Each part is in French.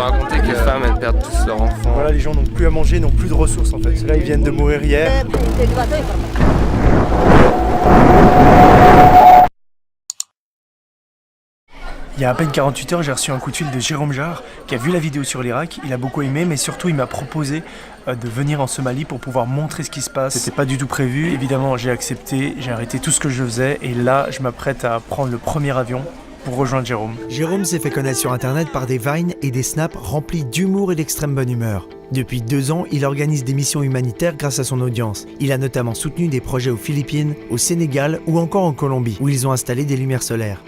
raconté que les femmes elles perdent tous leurs enfants. Voilà, les gens n'ont plus à manger, n'ont plus de ressources en fait. Là, ils viennent de mourir hier. Il y a à peine 48 heures, j'ai reçu un coup de fil de Jérôme Jarre qui a vu la vidéo sur l'Irak. Il a beaucoup aimé, mais surtout il m'a proposé de venir en Somalie pour pouvoir montrer ce qui se passe. C'était pas du tout prévu. Évidemment, j'ai accepté, j'ai arrêté tout ce que je faisais et là, je m'apprête à prendre le premier avion pour rejoindre Jérôme. Jérôme s'est fait connaître sur internet par des vines et des snaps remplis d'humour et d'extrême bonne humeur. Depuis 2 ans, il organise des missions humanitaires grâce à son audience. Il a notamment soutenu des projets aux Philippines, au Sénégal ou encore en Colombie, où ils ont installé des lumières solaires.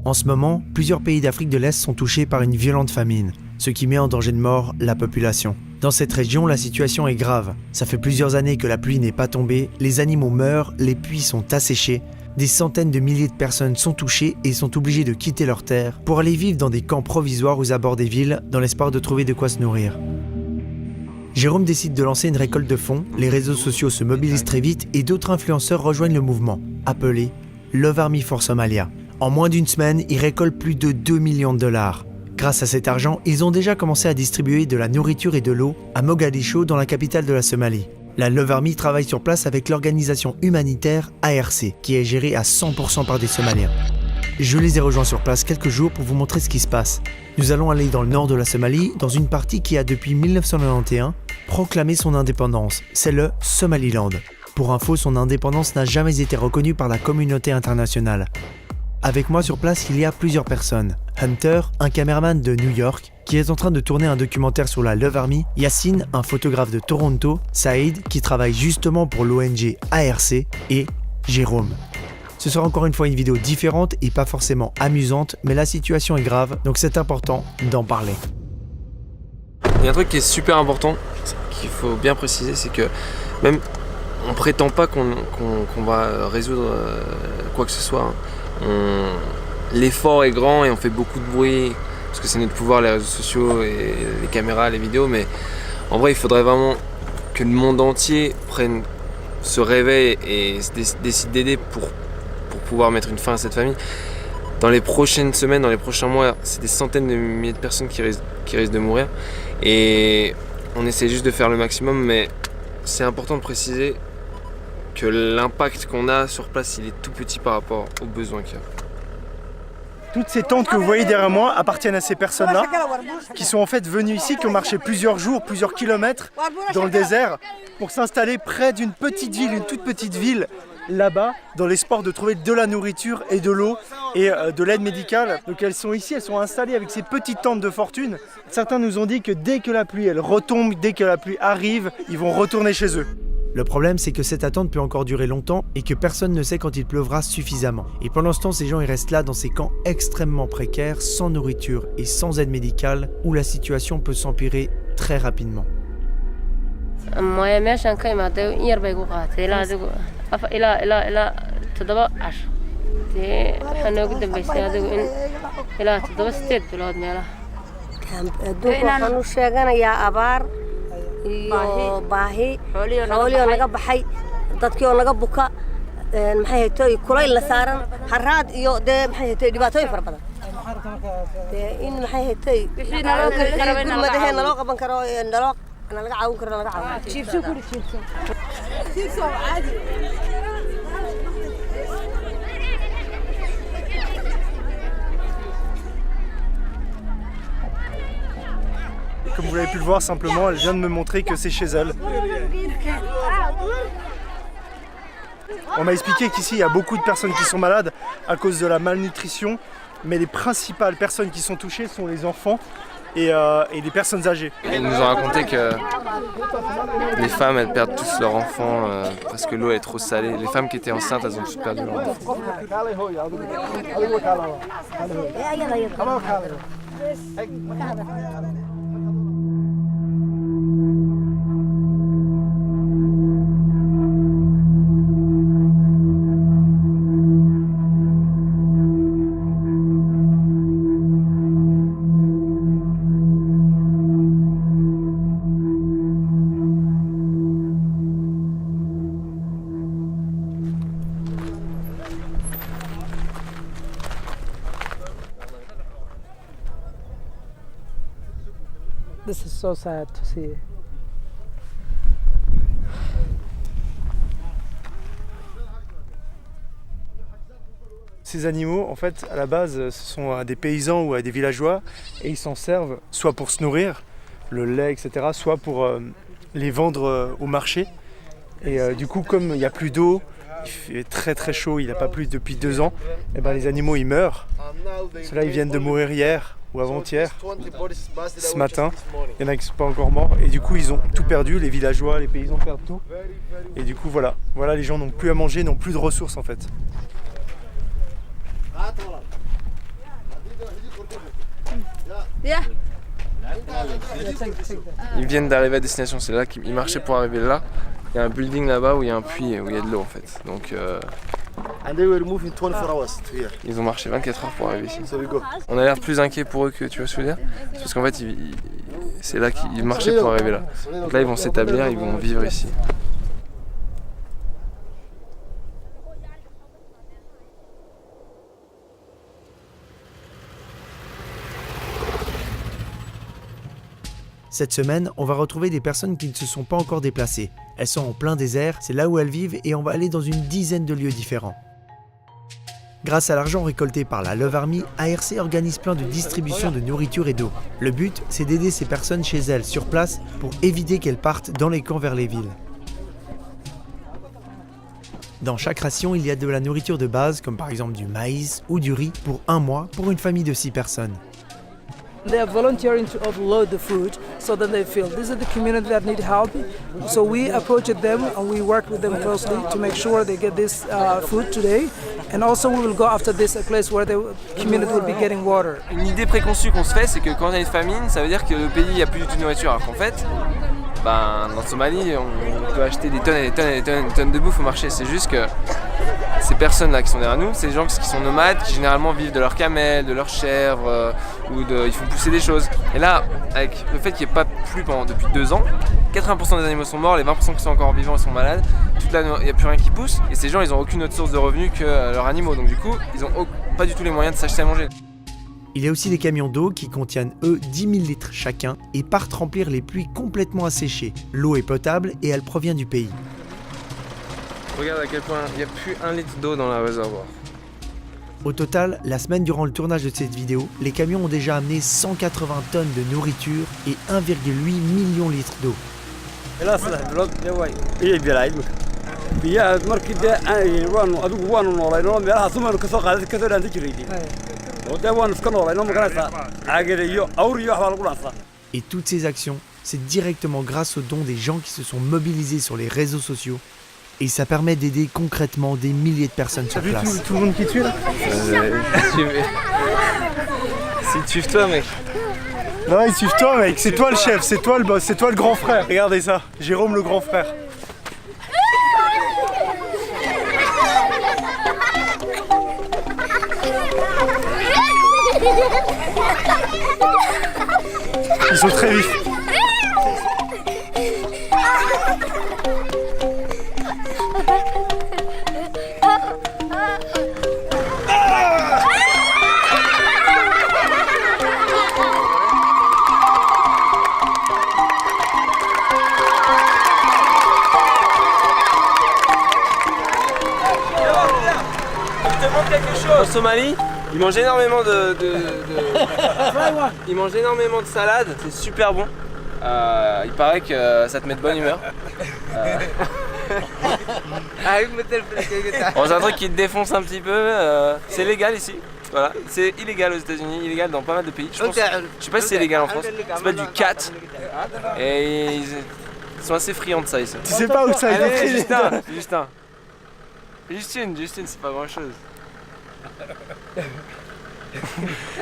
En ce moment, plusieurs pays d'Afrique de l'Est sont touchés par une violente famine, ce qui met en danger de mort la population. Dans cette région, la situation est grave. Ça fait plusieurs années que la pluie n'est pas tombée, les animaux meurent, les puits sont asséchés. Des centaines de milliers de personnes sont touchées et sont obligées de quitter leurs terres pour aller vivre dans des camps provisoires aux abords des villes dans l'espoir de trouver de quoi se nourrir. Jérôme décide de lancer une récolte de fonds, les réseaux sociaux se mobilisent très vite et d'autres influenceurs rejoignent le mouvement, appelé Love Army for Somalia. En moins d'une semaine, ils récoltent plus de 2 millions de dollars. Grâce à cet argent, ils ont déjà commencé à distribuer de la nourriture et de l'eau à Mogadiscio, dans la capitale de la Somalie. La Love Army travaille sur place avec l'organisation humanitaire ARC, qui est gérée à 100% par des Somaliens. Je les ai rejoints sur place quelques jours pour vous montrer ce qui se passe. Nous allons aller dans le nord de la Somalie, dans une partie qui a depuis 1991 proclamé son indépendance. C'est le Somaliland. Pour info, son indépendance n'a jamais été reconnue par la communauté internationale. Avec moi sur place, il y a plusieurs personnes. Hunter, un caméraman de New York, qui est en train de tourner un documentaire sur la Love Army. Yacine, un photographe de Toronto. Saïd, qui travaille justement pour l'ONG ARC. Et Jérôme. Ce sera encore une fois une vidéo différente et pas forcément amusante, mais la situation est grave, donc c'est important d'en parler. Il y a un truc qui est super important, qu'il faut bien préciser, c'est que même on prétend pas qu'on va résoudre quoi que ce soit. Hein. L'effort est grand et on fait beaucoup de bruit parce que c'est notre pouvoir, les réseaux sociaux et les caméras, les vidéos, mais en vrai il faudrait vraiment que le monde entier se réveille et décide d'aider pour pouvoir mettre une fin à cette famine. Dans les prochaines semaines, dans les prochains mois, c'est des centaines de milliers de personnes qui risquent de mourir et on essaie juste de faire le maximum, mais c'est important de préciser que l'impact qu'on a sur place, il est tout petit par rapport aux besoins qu'il y a. Toutes ces tentes que vous voyez derrière moi appartiennent à ces personnes-là qui sont en fait venues ici, qui ont marché plusieurs jours, plusieurs kilomètres dans le désert pour s'installer près d'une petite ville, une toute petite ville là-bas, dans l'espoir de trouver de la nourriture et de l'eau et de l'aide médicale. Donc elles sont ici, elles sont installées avec ces petites tentes de fortune. Certains nous ont dit que dès que la pluie elle retombe, dès que la pluie arrive, ils vont retourner chez eux. Le problème, c'est que cette attente peut encore durer longtemps et que personne ne sait quand il pleuvra suffisamment. Et pendant ce temps, ces gens ils restent là dans ces camps extrêmement précaires, sans nourriture et sans aide médicale, où la situation peut s'empirer très rapidement. iyo baahi xooliyo naga baxay dadkii oo naga buka maxay haytay kulayl la saaran haraad iyo de maxay haytay dhibaatooyin fara badan in maxay haytay wixii naloo qaban karo naloo laga caawin karo laga caawin jiibso caadi. Comme vous l'avez pu le voir, simplement, elle vient de me montrer que c'est chez elle. On m'a expliqué qu'ici, il y a beaucoup de personnes qui sont malades à cause de la malnutrition, mais les principales personnes qui sont touchées sont les enfants et les personnes âgées. Ils nous ont raconté que les femmes, elles perdent tous leurs enfants parce que l'eau est trop salée. Les femmes qui étaient enceintes, elles ont tous perdu leurs enfants. This is so sad to see. Ces animaux, en fait, à la base, ce sont des paysans ou des villageois et ils s'en servent soit pour se nourrir, le lait, etc., soit pour les vendre au marché. Et du coup, comme il n'y a plus d'eau, il fait très très chaud, il n'a pas plu depuis 2 ans, et ben les animaux ils meurent. Ceux-là ils viennent de mourir hier ou avant-hier, ce matin. Il y en a qui ne sont pas encore morts et du coup ils ont tout perdu, les villageois, les paysans perdent tout. Et du coup voilà, les gens n'ont plus à manger, n'ont plus de ressources en fait. Ils viennent d'arriver à destination, c'est là qu'ils marchaient pour arriver là. Il y a un building là-bas où il y a un puits où il y a de l'eau en fait. Donc ils ont marché 24 heures pour arriver ici. On a l'air plus inquiet pour eux que tu vois ce que je veux dire. C'est parce qu'en fait c'est là qu'ils marchaient pour arriver là. Donc là ils vont s'établir, ils vont vivre ici. Cette semaine, on va retrouver des personnes qui ne se sont pas encore déplacées. Elles sont en plein désert, c'est là où elles vivent et on va aller dans une dizaine de lieux différents. Grâce à l'argent récolté par la Love Army, ARC organise plein de distributions de nourriture et d'eau. Le but, c'est d'aider ces personnes chez elles, sur place, pour éviter qu'elles partent dans les camps vers les villes. Dans chaque ration, il y a de la nourriture de base, comme par exemple du maïs ou du riz, pour 1 mois, pour une famille de 6 personnes. They are volunteering to offload the food so that they feel this is the community that need help. So we approached them and we work with them closely to make sure they get this food today. And also we will go after this a place where the community will be getting water. Une idée préconçue qu'on se fait, c'est que quand il y a une famine, ça veut dire que le pays il n'y a plus du tout de nourriture. Alors qu'en fait, en Somalie, on peut acheter des tonnes et des tonnes et des tonnes de bouffe au marché. C'est juste que ces personnes-là qui sont derrière nous, c'est des gens qui sont nomades, qui généralement vivent de leurs camels, de leurs chèvres, ils font pousser des choses. Et là, avec le fait qu'il n'y ait pas plu depuis 2 ans, 80% des animaux sont morts, les 20% qui sont encore vivants sont malades, il n'y a plus rien qui pousse, et ces gens ils n'ont aucune autre source de revenus que leurs animaux, donc du coup ils n'ont pas du tout les moyens de s'acheter à manger. Il y a aussi des camions d'eau qui contiennent, eux, 10 000 litres chacun et partent remplir les puits complètement asséchés. L'eau est potable et elle provient du pays. Regarde à quel point il n'y a plus 1 litre d'eau dans le réservoir. Au total, la semaine durant le tournage de cette vidéo, les camions ont déjà amené 180 tonnes de nourriture et 1,8 million de litres d'eau. Et toutes ces actions, c'est directement grâce aux dons des gens qui se sont mobilisés sur les réseaux sociaux. Et ça permet d'aider concrètement des milliers de personnes sur place. T'as vu tout le monde qui tue là? S'ils tuent toi mec. Non, ils suivent toi mec, c'est toi le chef, c'est toi le boss, c'est toi le grand frère. Regardez ça, Jérôme le grand frère. Ils sont très vifs. En Somalie, ils mangent énormément ils mangent énormément de salade, c'est super bon. Il paraît que ça te met de bonne humeur. Bon, c'est un truc qui te défonce un petit peu. C'est légal ici. Voilà, c'est illégal aux États-Unis, illégal dans pas mal de pays. Je sais pas si c'est légal en France. Ça s'appelle du cat. Et ils sont assez friands de ça ici. Tu sais pas où ça a été pris? Justine, c'est pas grand chose.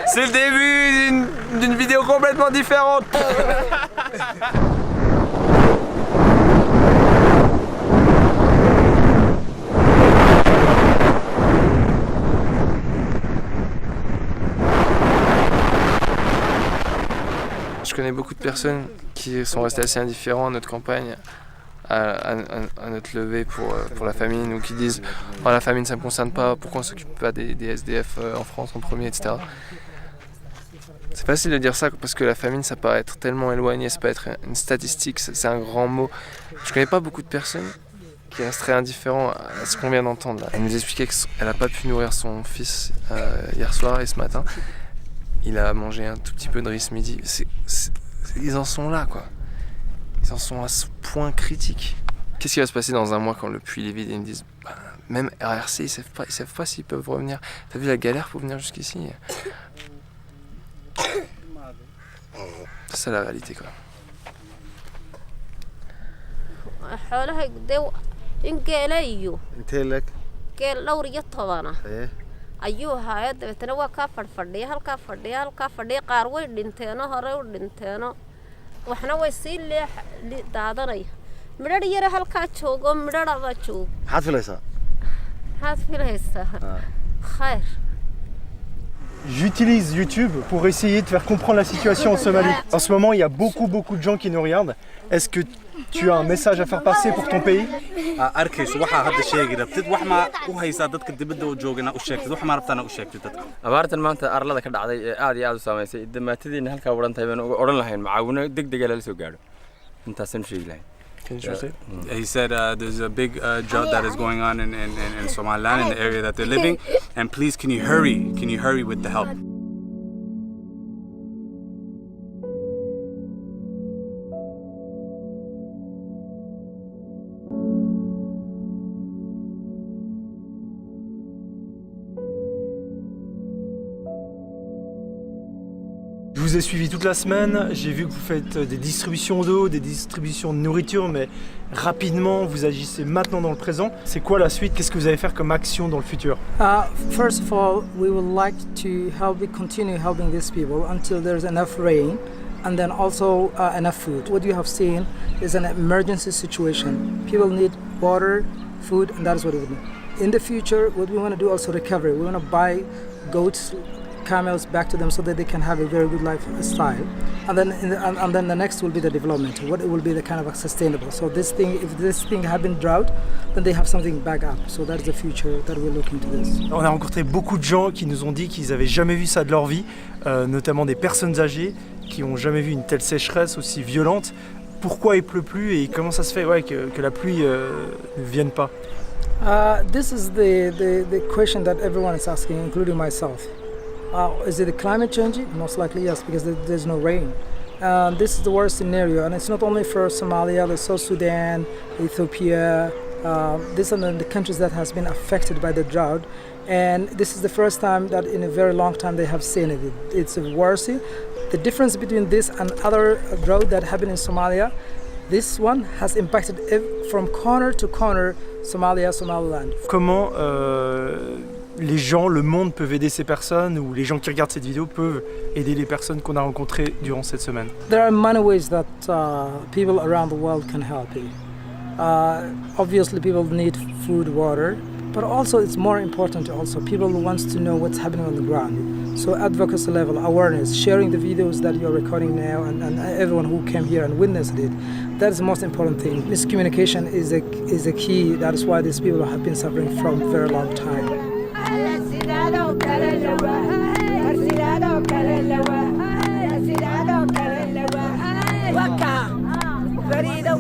C'est le début d'une vidéo complètement différente. Je connais beaucoup de personnes qui sont restées assez indifférents à notre campagne, à notre levée pour la famine, ou qui disent oh, la famine ça me concerne pas, pourquoi on s'occupe pas des SDF en France en premier, etc. C'est facile de dire ça parce que la famine, ça paraît être tellement éloigné, ça peut être une statistique, c'est un grand mot. Je connais pas beaucoup de personnes qui resteraient indifférents à ce qu'on vient d'entendre. Elle nous expliquait qu'elle n'a pas pu nourrir son fils hier soir et ce matin. Il a mangé un tout petit peu de riz ce midi. Ils en sont là, quoi. Ils en sont à ce point critique. Qu'est-ce qui va se passer dans un mois quand le puits est vide et ils me disent même RRC, ils savent pas s'ils peuvent revenir. T'as vu la galère pour venir jusqu'ici? C'est ça la réalité, quoi. ayuu ahaa dabeetana waa ka fadhiya halka fadhiya qaar way dhinteeno hore u dhinteeno waxna way sii daadanaya midhadh yar halka joogo midhadhaba joog maxaad filaysaa khayr. J'utilise YouTube pour essayer de faire comprendre la situation en Somalie. En ce moment, il y a beaucoup de gens qui nous regardent. Est-ce que tu as un message à faire passer pour ton pays? arkayso waxa hadda sheegi rabtid wax ma u haysaa dadka dibadda oo joogana u sheegtid wax ma rabtana u sheegtid dadka. abaartan maanta arlada ka dhacday ee aad iyo aad u saameysay damaatadiina halka warantahay baan oran lahayn macaawino degdeg ah la soo gaaro intaasan sheegi lahayn. He said there's a big drought that is going on in Somaliland, in the area that they're living, and please can you hurry with the help. Je vous ai suivi toute la semaine, j'ai vu que vous faites des distributions d'eau, des distributions de nourriture, mais rapidement, vous agissez maintenant dans le présent. C'est quoi la suite? Qu'est-ce que vous allez faire comme action dans le futur? First of all, we would like to continue helping these people until there's enough rain and then also enough food. What you have seen is an emergency situation. People need water, food, and that is what it is. In the future, what we want to do also recovery. We want to buy goats, camels back to them so that they can have a very good lifestyle, and then the next will be the development. What it will be the kind of sustainable. So if this thing had been drought, then they have something back up. So that's the future that we're looking to this. On a rencontré beaucoup de gens qui nous ont dit qu'ils n'avaient jamais vu ça de leur vie, notamment des personnes âgées qui n'ont jamais vu une telle sécheresse aussi violente. Pourquoi il pleut plus et comment ça se fait que la pluie ne vienne pas? This is the question that everyone is asking, including myself. Is it the climate changing? Most likely yes, because there's no rain. This is the worst scenario, and it's not only for Somalia, but South Sudan, Ethiopia. These are the countries that has been affected by the drought, and this is the first time that in a very long time they have seen it. It's worse. The difference between this and other drought that happened in Somalia, this one has impacted from corner to corner Somalia, Somaliland. Comment les gens, le monde peuvent aider ces personnes, ou les gens qui regardent cette vidéo peuvent aider les personnes qu'on a rencontrées durant cette semaine? There are many ways that people around the world can help you. Obviously people need food, water, but also it's more important people wants to know what's happening on the ground. So advocacy level, awareness, sharing the videos that you're recording now, and everyone who came here and witnessed it. That's the most important thing. Miscommunication is a key. That is why these people have been suffering from a very long time. Farida,